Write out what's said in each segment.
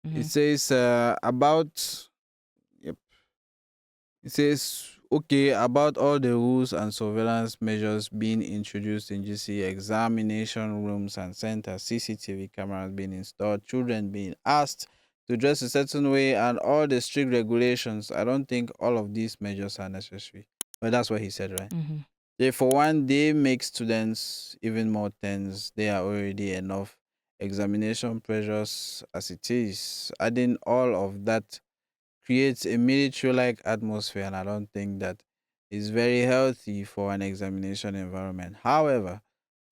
It says about. Yep. It says okay about all the rules and surveillance measures being introduced in GC examination rooms and centers, CCTV cameras being installed, children being asked to dress a certain way, and all the strict regulations. I don't think all of these measures are necessary. But that's what he said, right? They, for one, they make students even more tense. They are already enough examination pressures as it is. Adding all of that creates a military-like atmosphere, and I don't think that is very healthy for an examination environment. However,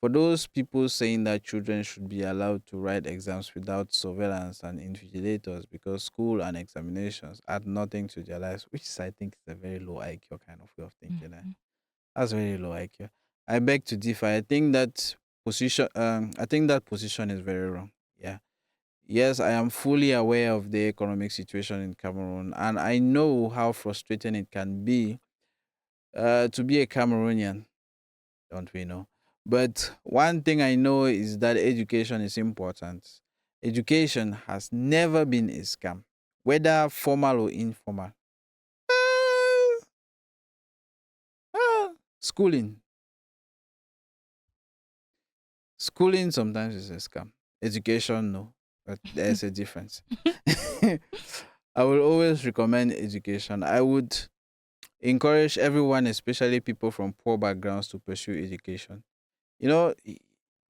for those people saying that children should be allowed to write exams without surveillance and invigilators because school and examinations add nothing to their lives, which is, I think, is a very low IQ kind of way of thinking. That's very low IQ. I beg to differ. I think that position is very wrong. Yeah. Yes, I am fully aware of the economic situation in Cameroon, and I know how frustrating it can be to be a Cameroonian, don't we know? But one thing I know is that education is important. Education has never been a scam, whether formal or informal. Uh, Schooling. Schooling sometimes is a scam. Education, no. But there's a difference. I will always recommend education. I would encourage everyone, especially people from poor backgrounds, to pursue education. You know,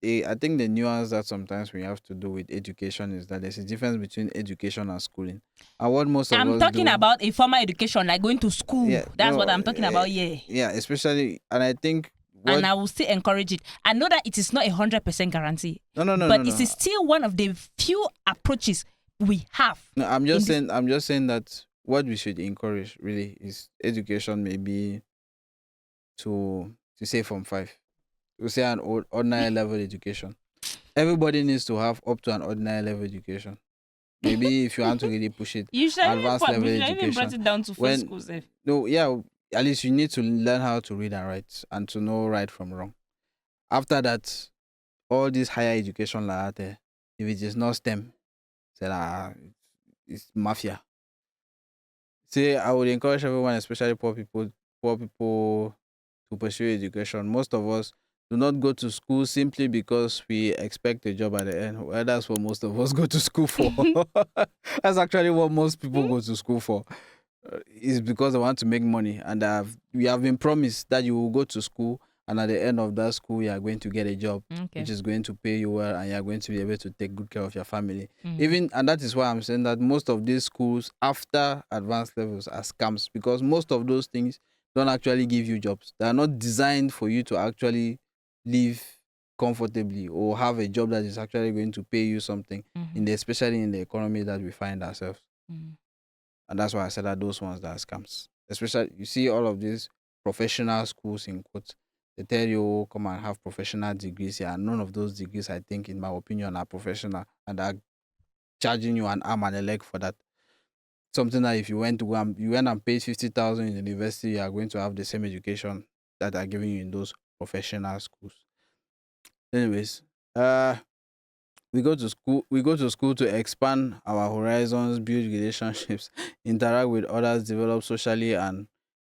I think the nuance that sometimes we have to do with education is that there's a difference between education and schooling. And what most of us I'm talking about a formal education, like going to school. Yeah, That's no, what I'm talking about. Yeah, especially, and I think and I will still encourage it. I know that it is not 100% guarantee. No, but it is still one of the few approaches we have. No, I'm just saying that what we should encourage really is education, maybe to say from 5. We say an ordinary level education. Everybody needs to have up to an ordinary level education. Maybe if you want to really push it, advanced level education. Even brought it down to first school. No, yeah, at least you need to learn how to read and write and to know right from wrong. After that, all this higher education like that, if it is not STEM, it's mafia. See, I would encourage everyone, especially poor people, to pursue education. Most of us do not go to school simply because we expect a job at the end. Well, that's what most of us go to school for. That's actually what most people go to school for. It's because they want to make money, and we have been promised that you will go to school, and at the end of that school, you are going to get a job, which is going to pay you well, and you are going to be able to take good care of your family. And that is why I'm saying that most of these schools after advanced levels are scams, because most of those things don't actually give you jobs. They are not designed for you to actually live comfortably or have a job that is actually going to pay you something, especially in the economy that we find ourselves. And that's why I said that those ones that are scams. Especially, you see all of these professional schools in quotes. They tell you, come and have professional degrees here. And none of those degrees, I think, in my opinion, are professional. And are charging you an arm and a leg for that. Something that if you went and paid 50,000 in university, you are going to have the same education that are giving you in those professional schools. Anyways, we go to school to expand our horizons, build relationships, interact with others, develop socially, and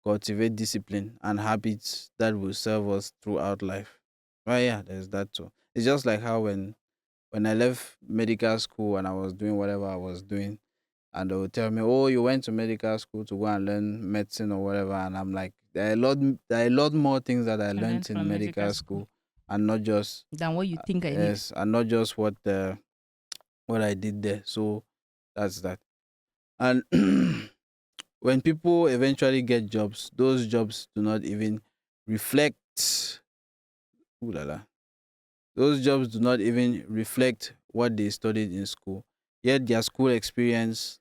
cultivate discipline and habits that will serve us throughout life. Well, yeah, there's that too. It's just like how when I left medical school and I was doing whatever I was doing, and they would tell me, "Oh, you went to medical school to go and learn medicine or whatever," and I'm like, there are a lot more things that I learned in medical school. And not just than what you think I did. Yes, and not just what I did there. So that's that. And when people eventually get jobs, those jobs do not even reflect. Ooh la la. Those jobs do not even reflect what they studied in school. Yet their school experience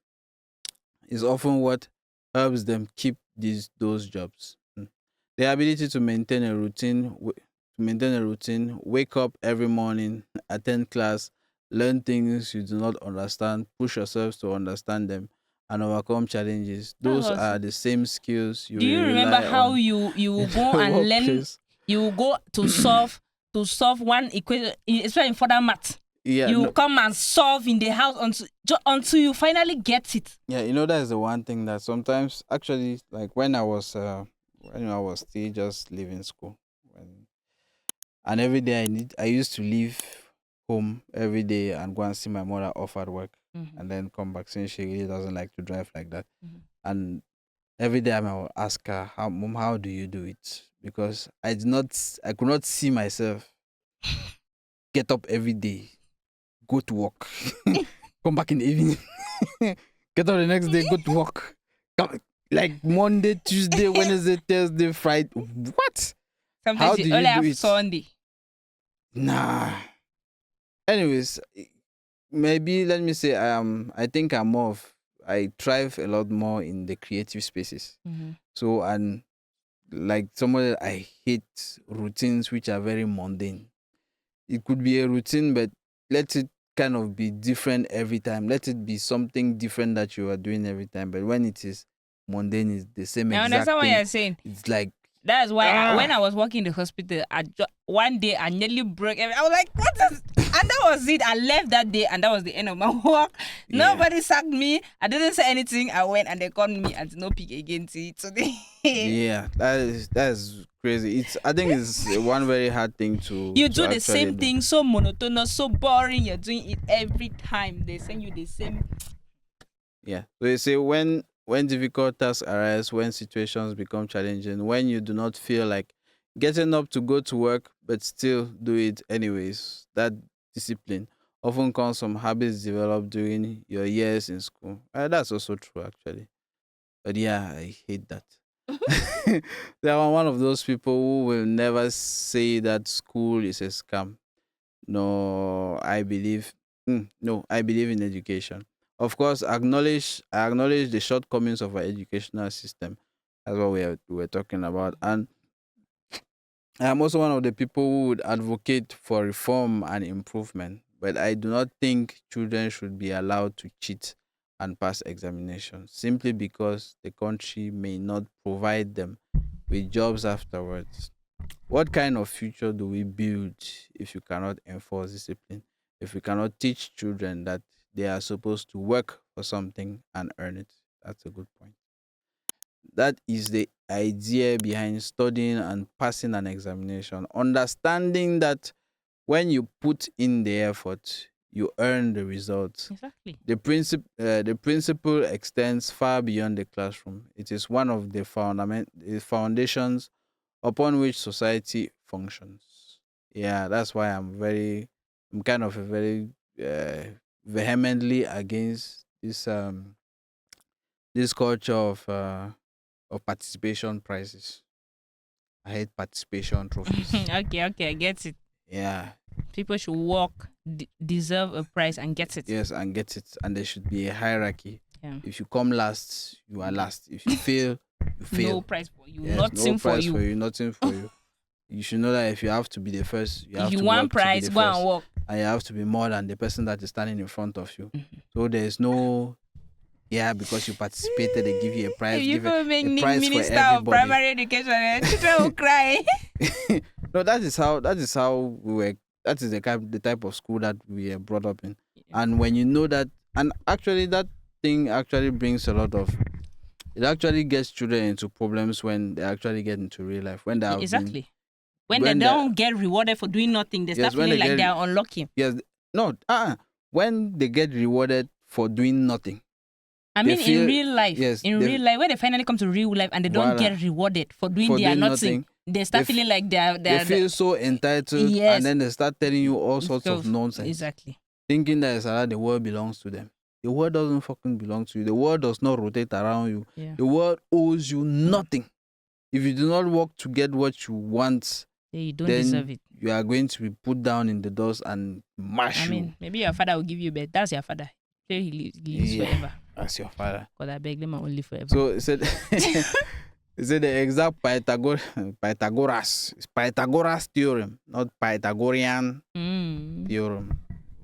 is often what helps them keep those jobs. The ability to maintain a routine, wake up every morning, attend class, learn things you do not understand, push yourselves to understand them, and overcome challenges. Those are the same skills you. Do you remember how you go and learn? You go to solve one equation, especially in further math. Yeah, You no, come and solve in the house until you finally get it. yeah, that's the one thing that sometimes actually, like when I was still just leaving school, when, and every day I used to leave home every day and go and see my mother off at work, Mhm. and then come back since she really doesn't like to drive like that. Mhm. And every day I will ask her, "How, mom, how do you do it?" Because I could not see myself get up every day, go to work, come back in the evening, get up the next day, go to work, come, like Monday, Tuesday, Wednesday, Thursday, Friday. What? How Sometimes you do you only do have it? Sunday. Nah. Anyways, maybe let me say I think I thrive a lot more in the creative spaces. Mm-hmm. So, and like someone, I hate routines which are very mundane. It could be a routine, but let it kind of be different every time. Let it be something different that you are doing every time. But when it is mundane, it's the same I exact understand what thing. you're saying. It's like, That's why when ah, I was working in the hospital, one day I nearly broke everything. I was like, what is... And that was it. I left that day and that was the end of my work. yeah. Nobody sacked me. I didn't say anything. I went and they called me and no pick again till today. Yeah, that's crazy. I think it's one very hard thing You to do the actually same do. thing, so monotonous, so boring. You're doing it every time. They send you the same. Yeah. So you say when difficult tasks arise, when situations become challenging, when you do not feel like getting up to go to work, but still do it anyways. That discipline often comes from habits developed during your years in school. That's also true, actually. But yeah, I hate that. They are one of those people who will never say that school is a scam. No, I believe. No, I believe in education. Of course, I acknowledge the shortcomings of our educational system. That's what we're talking about. And I'm also one of the people who would advocate for reform and improvement. But I do not think children should be allowed to cheat and pass examinations simply because the country may not provide them with jobs afterwards. What kind of future do we build if you cannot enforce discipline? If we cannot teach children that they are supposed to work for something and earn it? That's a good point. That is the idea behind studying and passing an examination. Understanding that when you put in the effort, you earn the results. Exactly. The principle extends far beyond the classroom. It is one of the foundations upon which society functions. Yeah, that's why I'm kind of a very vehemently against this culture of participation prizes. I hate participation trophies. Okay, I get it. Yeah, People should work, deserve a prize, and get it. yes, and get it. And there should be a hierarchy. Yeah. If you come last, you are last. If you fail, you No fail. prize for you, Yes, no nothing for prize for you. you, nothing for you. You should know that if you have to be the first, you If have you to want work to be prize, the go and first. work. And you have to be more than the person that is standing in front of you. Mhm. So there's no, yeah, because you participated, they give you a If prize, you give a, people make a prize for minister of everybody. primary education, children will cry. No, that is how we were. That is the type of school that we are brought up in. Yeah. And when you know that, and actually that thing actually brings a lot of. It actually gets children into problems when they actually get into real life. When they have been, Exactly. When they when they, don't get rewarded for doing nothing, they start yes, when feeling they like get, they are unlucky. yes, no, when they get rewarded for doing nothing, I they mean, feel, yes, in they, real life, when they finally come to real life and they don't voila, get rewarded for doing for their doing nothing, nothing, they they, start feeling like they feel so entitled, and yes. then they start telling you all sorts So, of nonsense, exactly. thinking that it's like the world belongs to them. The world doesn't fucking belong to you. The world does not rotate around you. Yeah. The world owes you nothing. If you do not work to get what you want, You don't deserve then it. you are going to be put down in the dust and mash I you. mean, maybe your father will give you bed. That's your father. Say he lives Yeah, forever. that's your father. Because I beg them, I will live forever. So it said, it said the exact Pythagoras theorem, not Pythagorean theorem.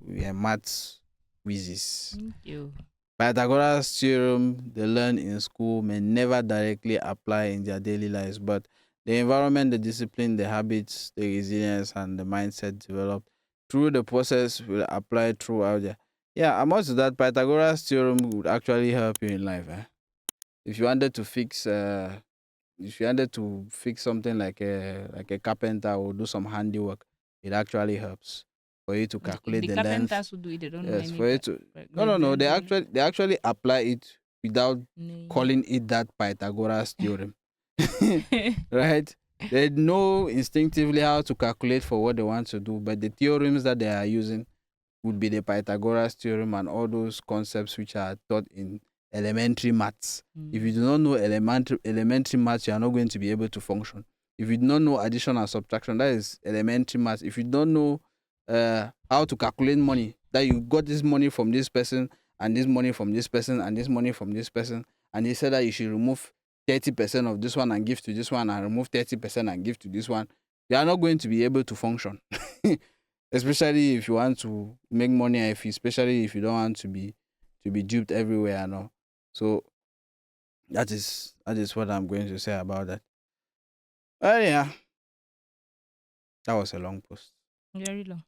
We are maths whizzes. Thank you. Pythagoras theorem they learn in school may never directly apply in their daily lives, but the environment, the discipline, the habits, the resilience, and the mindset developed through the process will apply throughout there. Yeah, and most of that Pythagoras theorem would actually help you in life. If you wanted to fix something like a carpenter or do some handiwork, it actually helps for you to calculate The the length. carpenters who do it, they don't know Yes, any. for you to no. They actually apply it without calling it that Pythagoras theorem. Right? They know instinctively how to calculate for what they want to do, but the theorems that they are using would be the Pythagoras theorem and all those concepts which are taught in elementary maths. If you do not know elementary maths, you are not going to be able to function. If you do not know addition and subtraction, that is elementary maths. If you don't know how to calculate money, that you got this money from this person and this money from this person and this money from this person, and they said that you should remove 30% of this one and give to this one and remove 30% and give to this one, you are not going to be able to function. Especially if you want to make money, especially if you don't want to be duped everywhere and all. So that is what I'm going to say about that. Oh yeah, that was a long post. Very long.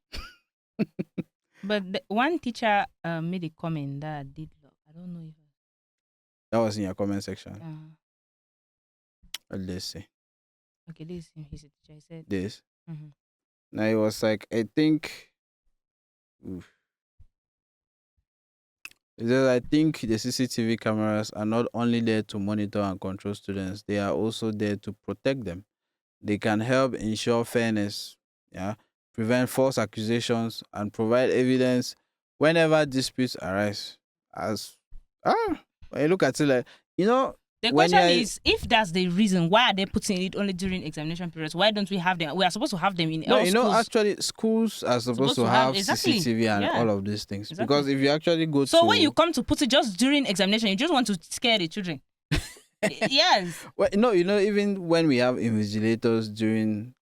But one teacher made a comment that I did love. I don't know if that was in your comment section. Uh, Let's see. Okay, this is him. He's a teacher. He said This. Mm-hmm. Now it was like, I think. Oof. It says, I think the CCTV cameras are not only there to monitor and control students; they are also there to protect them. They can help ensure fairness, yeah, prevent false accusations, and provide evidence whenever disputes arise. When you look at it, like, the question is, if that's the reason, why are they putting it only during examination periods? Why don't we have them? We are supposed to have them in all schools. Actually, schools are supposed to have CCTV and all of these things. Exactly. Because if you actually go so when you come to put it just during examination, you just want to scare the children. Yes. Well, even when we have invigilators during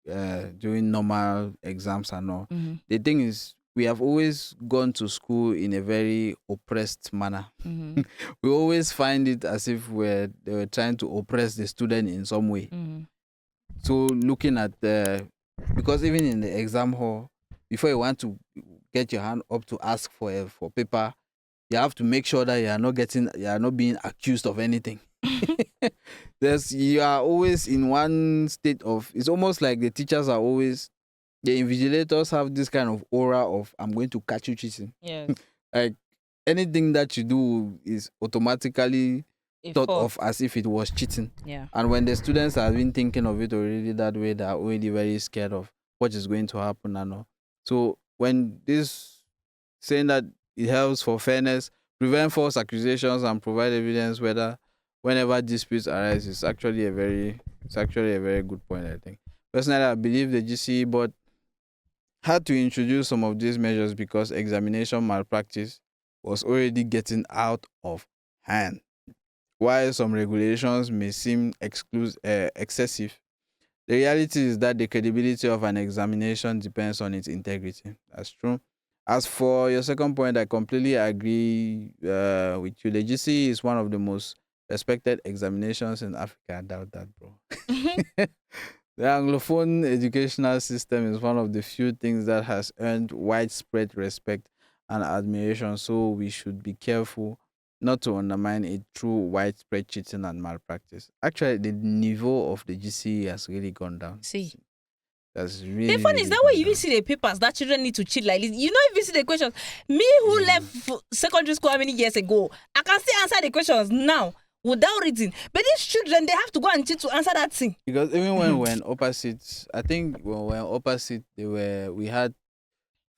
normal exams and all, the thing is, we have always gone to school in a very oppressed manner. We always find it as if they were trying to oppress the student in some way. So looking at because even in the exam hall, before you want to get your hand up to ask for paper, you have to make sure that you are not being accused of anything. You are always in one state of, it's almost like the teachers are always, the invigilators have this kind of aura of, I'm going to catch you cheating. Yes. Like anything that you do is automatically thought of as if it was cheating. Yeah. And when the students have been thinking of it already that way, they are already very scared of what is going to happen and all. So when this saying that it helps for fairness, prevent false accusations, and provide evidence whenever disputes arise, it's actually a very good point, I think. Personally, I believe the GCE board had to introduce some of these measures because examination malpractice was already getting out of hand. While some regulations may seem excessive, the reality is that the credibility of an examination depends on its integrity. That's true. As for your second point, I completely agree with you. The GCE is one of the most respected examinations in Africa. I doubt that, bro. The Anglophone educational system is one of the few things that has earned widespread respect and admiration, so we should be careful not to undermine it through widespread cheating and malpractice. Actually, the niveau of the GCE has really gone down. See. That's really, the fun is that when you even see the papers that children need to cheat like this, you know, if you see the questions, me who left secondary school how many years ago, I can still answer the questions now without reading. But these children, they have to go and cheat to answer that thing. Because even when we're in opposite, I think when we were opposite, we had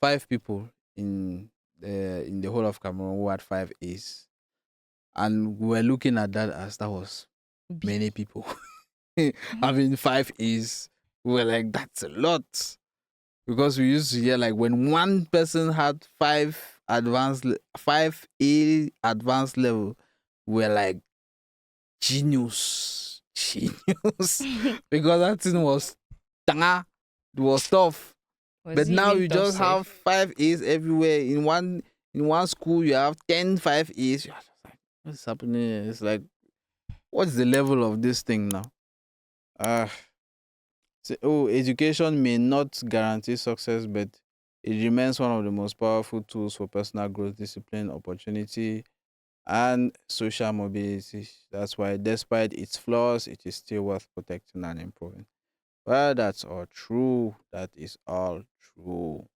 5 people in the whole of Cameroon who had 5 A's, and we were looking at that as that was many people having 5 A's. We were like, that's a lot, because we used to hear like when one person had 5 A advanced level, we're like, genius, because that thing was tough. But now you just have 5 A's everywhere. In one school, you have 10 5 A's. You're just like, what's happening? It's like, what's the level of this thing now? Education may not guarantee success, but It remains one of the most powerful tools for personal growth, discipline, opportunity, and social mobility. That's why, despite its flaws, it is still worth protecting and improving. Well, that's all true. That is all true.